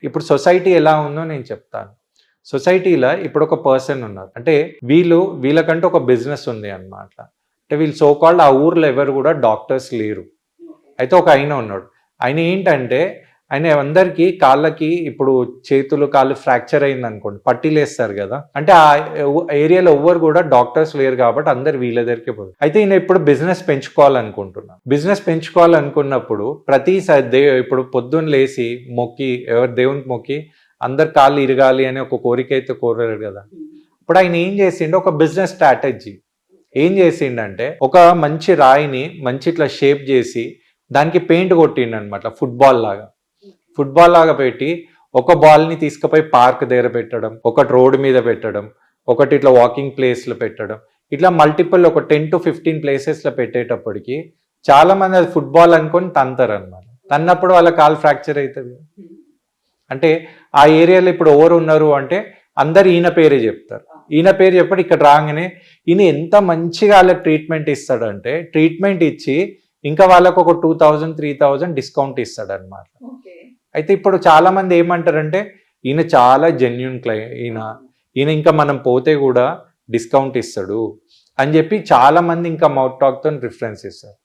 ఇప్పుడు సొసైటీ ఎలా ఉందో నేను చెప్తాను. సొసైటీలో ఇప్పుడు ఒక పర్సన్ ఉన్నారు. అంటే వీళ్ళకంటూ ఒక బిజినెస్ ఉంది అన్నమాట. అంటే వీళ్ళు సో కాల్డ్ ఆ ఊర్లో ఎవరు కూడా డాక్టర్స్ లేరు. అయితే ఒక ఆయన ఉన్నాడు. ఆయన ఏంటంటే ఆయన అందరికీ కాళ్ళకి ఇప్పుడు చేతులు కాళ్ళు ఫ్రాక్చర్ అయింది అనుకోండి, పట్టీలేస్తారు కదా. అంటే ఆ ఏరియాలో ఎవ్వరు కూడా డాక్టర్స్ లేరు కాబట్టి అందరు వీళ్ళ దగ్గరికి పోదు. అయితే ఈయన ఇప్పుడు బిజినెస్ పెంచుకోవాలనుకుంటున్నాను. బిజినెస్ పెంచుకోవాలనుకున్నప్పుడు ప్రతిసారి ఇప్పుడు పొద్దున్న లేచి మొక్కి ఎవరు దేవునికి మొక్కి అందరు కాళ్ళు ఇరగాలి అని ఒక కోరిక అయితే కోరారు కదా. ఇప్పుడు ఆయన ఏం చేసిండు, ఒక బిజినెస్ స్ట్రాటజీ ఏం చేసిండంటే ఒక మంచి రాయిని మంచి ఇట్లా షేప్ చేసి దానికి పెయింట్ కొట్టిండు అనమాట. ఫుట్బాల్ లాగా పెట్టి ఒక బాల్ని తీసుకుపోయి పార్క్ దగ్గర పెట్టడం, ఒకటి రోడ్డు మీద పెట్టడం, ఒకటి ఇట్లా వాకింగ్ ప్లేస్లో పెట్టడం, ఇట్లా మల్టిపుల్ ఒక 10 to 15 ప్లేసెస్లో పెట్టేటప్పటికి చాలా మంది అది ఫుట్బాల్ అనుకొని తంతారు అనమాట. తన్నప్పుడు వాళ్ళ కాలు ఫ్రాక్చర్ అవుతుంది. అంటే ఆ ఏరియాలో ఇప్పుడు ఎవరు ఉన్నారు అంటే అందరు ఈయన పేరే చెప్తారు. ఈయన పేరు చెప్పి ఇక్కడ రాగానే ఈయన ఎంత మంచిగా వాళ్ళకి ట్రీట్మెంట్ ఇస్తాడంటే ట్రీట్మెంట్ ఇచ్చి ఇంకా వాళ్ళకు ఒక 2000, 3000 డిస్కౌంట్ ఇస్తాడు అనమాట. అయితే ఇప్పుడు చాలా మంది ఏమంటారంటే ఈయన చాలా జెన్యున్ ఈయన ఇంకా మనం పోతే కూడా డిస్కౌంట్ ఇస్తాడు అని చెప్పి చాలా మంది ఇంకా మౌత్ టాక్ తో రిఫరెన్స్ ఇస్తారు.